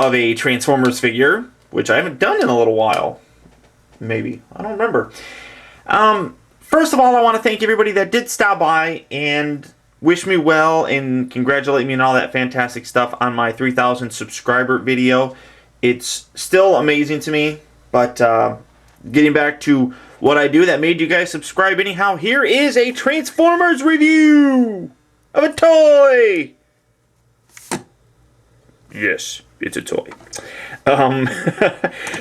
of a Transformers figure, which I haven't done in a little while. Maybe. I don't remember. First of all, I want to thank everybody that did stop by and wish me well and congratulate me and all that fantastic stuff on my 3,000 subscriber video. It's still amazing to me, but getting back to what I do that made you guys subscribe anyhow, here is a Transformers review of a toy. Yes, it's a toy.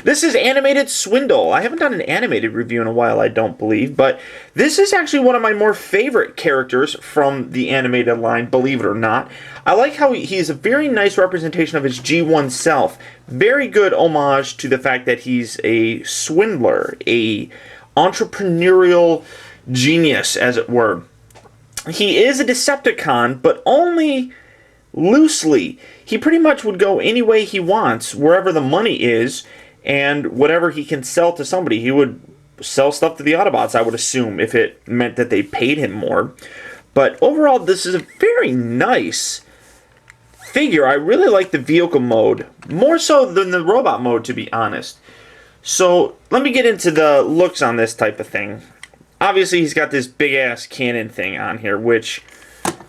This is animated Swindle. I haven't done an animated review in a while, I don't believe, but this is actually one of my more favorite characters from the animated line, believe it or not. I like how he's a very nice representation of his G1 self. Very good homage to the fact that he's a swindler, a entrepreneurial genius, as it were. He is a Decepticon, but only loosely. He pretty much would go any way he wants, wherever the money is, and whatever he can sell to somebody. He would sell stuff to the Autobots, I would assume, if it meant that they paid him more. But overall, this is a very nice figure. I really like the vehicle mode, more so than the robot mode, to be honest. So, let me get into the looks on this type of thing. Obviously, he's got this big-ass cannon thing on here, which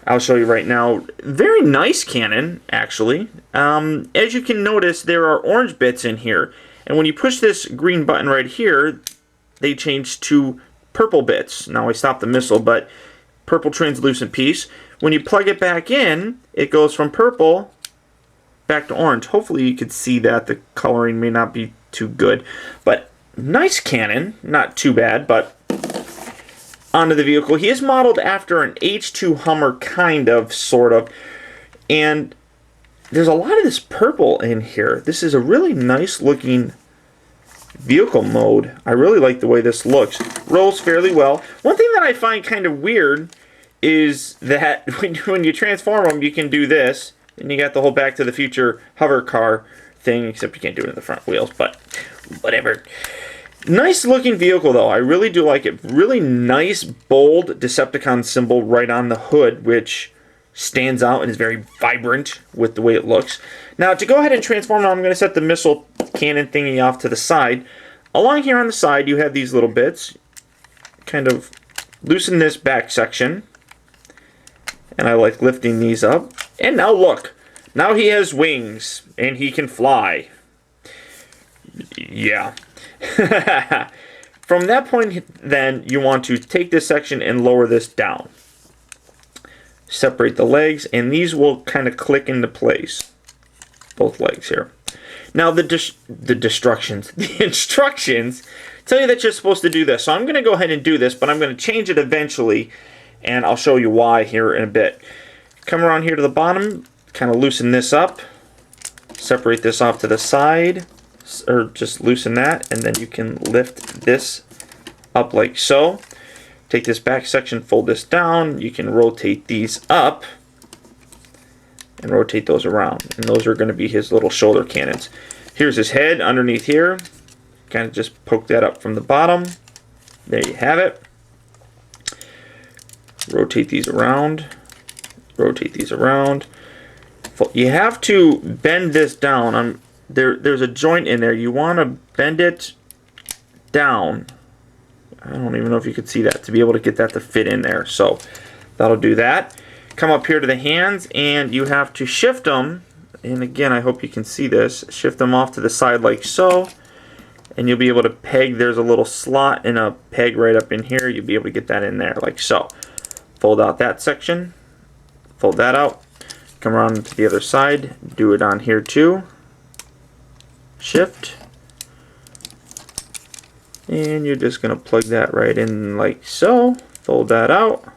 I'll show you right now. Very nice cannon, actually. As you can notice, there are orange bits in here. And when you push this green button right here, they change to purple bits. Now I stopped the missile, but purple translucent piece. When you plug it back in, it goes from purple back to orange. Hopefully you could see that. The coloring may not be too good. But nice cannon. Not too bad, but onto the vehicle. He is modeled after an H2 Hummer, kind of, sort of. And there's a lot of this purple in here. This is a really nice looking vehicle mode. I really like the way this looks. Rolls fairly well. One thing that I find kind of weird is that when you transform them, you can do this. And you got the whole Back to the Future hover car thing, except you can't do it in the front wheels, but whatever. Nice looking vehicle, though. I really do like it. Really nice, bold Decepticon symbol right on the hood, which stands out and is very vibrant with the way it looks. Now, to go ahead and transform now, I'm going to set the missile cannon thingy off to the side. Along here on the side, you have these little bits. Kind of loosen this back section. And I like lifting these up. And now look. Now he has wings, and he can fly. Yeah. From that point, then, you want to take this section and lower this down. Separate the legs, and these will kind of click into place. Both legs here. Now, the instructions tell you that you're supposed to do this. So I'm going to go ahead and do this, but I'm going to change it eventually, and I'll show you why here in a bit. Come around here to the bottom, kind of loosen this up. Separate this off to the side. Or just loosen that, and then you can lift this up like so. Take this back section, fold this down. You can rotate these up and rotate those around, and those are going to be his little shoulder cannons. Here's his head underneath here. Kind of just poke that up from the bottom. There you have it. Rotate these around. Rotate these around. You have to bend this down. There's a joint in there. You want to bend it down. I don't even know if you could see that, to be able to get that to fit in there. So that'll do that. Come up here to the hands, and you have to shift them. And again, I hope you can see this. Shift them off to the side like so. And you'll be able to peg. There's a little slot and a peg right up in here. You'll be able to get that in there like so. Fold out that section. Fold that out. Come around to the other side. Do it on here too. Shift, and you're just going to plug that right in like so. Fold that out,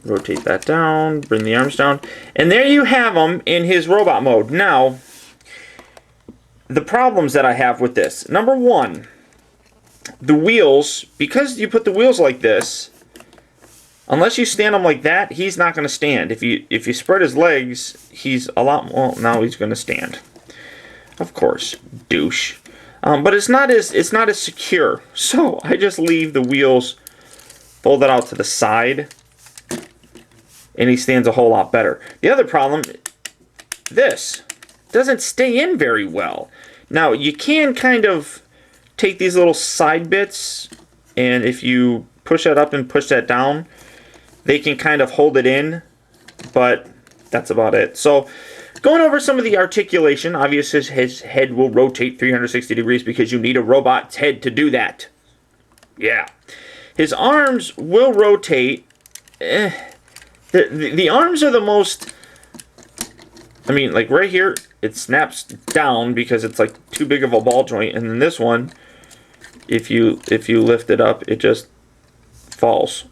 rotate that down, bring the arms down, and there you have him in his robot mode. Now, the problems that I have with this. Number one, the wheels, because you put the wheels like this, unless you stand him like that, he's not going to stand. If you spread his legs, he's a lot more. Well, now he's going to stand. Of course, douche. But it's not as secure. So I just leave the wheels folded out to the side. and he stands a whole lot better. The other problem, this doesn't stay in very well. Now, you can kind of take these little side bits, and if you push that up and push that down, they can kind of hold it in, but that's about it. So, going over some of the articulation, obviously his head will rotate 360 degrees because you need a robot's head to do that. Yeah. His arms will rotate. The arms are the most... I mean, like right here, it snaps down because it's like too big of a ball joint. And then this one, if you lift it up, it just falls.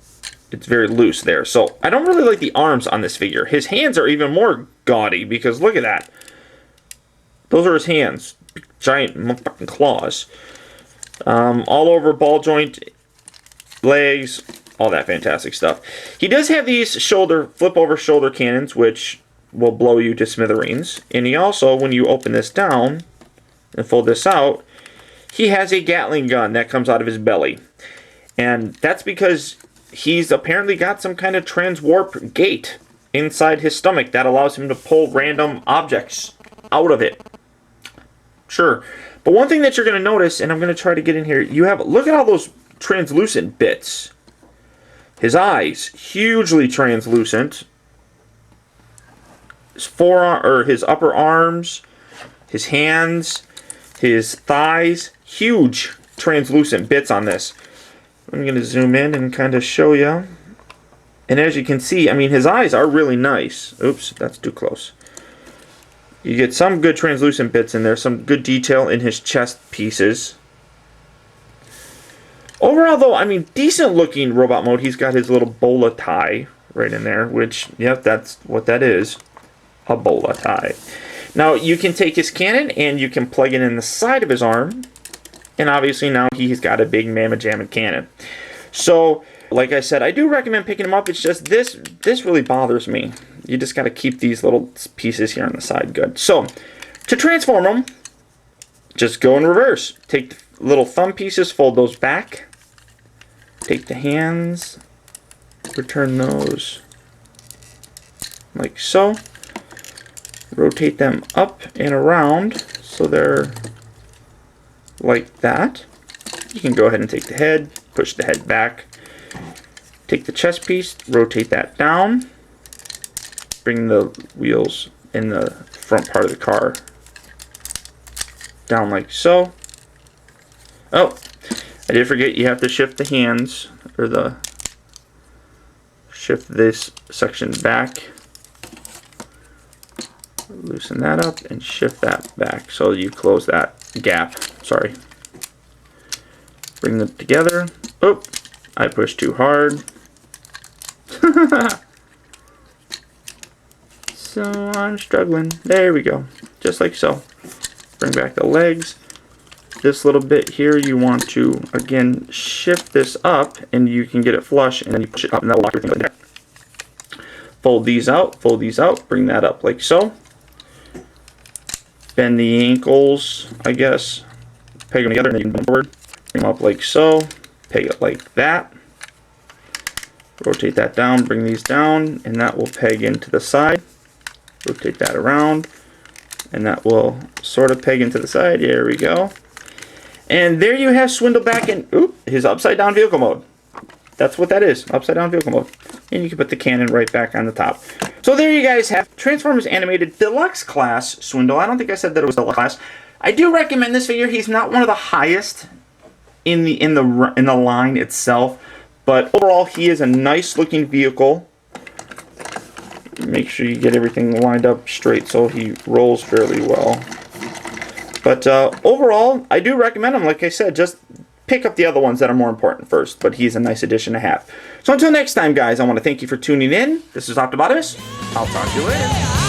It's very loose there. So I don't really like the arms on this figure. His hands are even more gaudy because look at that. Those are his hands. Giant fucking claws. All over ball joint, legs, all that fantastic stuff. He does have these flip over shoulder cannons, which will blow you to smithereens. And he also, when you open this down and fold this out, he has a Gatling gun that comes out of his belly. And that's because he's apparently got some kind of transwarp gate inside his stomach that allows him to pull random objects out of it. Sure. But one thing that you're going to notice, and I'm going to try to get in here, look at all those translucent bits. His eyes, hugely translucent. His forearm, or his upper arms, his hands, his thighs, huge translucent bits on this. I'm going to zoom in and kind of show you. And as you can see, I mean, his eyes are really nice. Oops, that's too close. You get some good translucent bits in there, some good detail in his chest pieces. Overall, though, I mean, decent looking robot mode. He's got his little bola tie right in there, which, yep, that's what that is. A bola tie. Now, you can take his cannon and you can plug it in the side of his arm. And obviously now he's got a big mamma jamma cannon. So, like I said, I do recommend picking him up. It's just this really bothers me. You just got to keep these little pieces here on the side good. So, to transform them, just go in reverse. Take the little thumb pieces, fold those back. Take the hands, return those like so. Rotate them up and around so they're like that. You can go ahead and take the head, push the head back. Take the chest piece, rotate that down. Bring the wheels in the front part of the car down like so. Oh, I did forget you have to shift the hands, or shift this section back. Loosen that up and shift that back so you close that gap. Sorry. Bring them together. Oh, I pushed too hard. So I'm struggling. There we go. Just like so. Bring back the legs. This little bit here, you want to, again, shift this up, and you can get it flush, and then you push it up, and that will lock everything in there. Fold these out, bring that up like so. Bend the ankles, I guess. Peg them together, and then you can bend forward. Bring them up like so. Peg it like that. Rotate that down, bring these down, and that will peg into the side. Rotate that around, and that will sort of peg into the side. There we go. And there you have Swindle back in his upside down vehicle mode. That's what that is, upside down vehicle mode. And you can put the cannon right back on the top. So there you guys have Transformers Animated Deluxe Class Swindle. I don't think I said that it was Deluxe Class. I do recommend this figure. He's not one of the highest in the line itself, but overall he is a nice looking vehicle. Make sure you get everything lined up straight so he rolls fairly well. But overall, I do recommend him. Like I said, just pick up the other ones that are more important first. But he's a nice addition to have. So until next time, guys, I want to thank you for tuning in. This is Optibotimus. I'll talk to you later.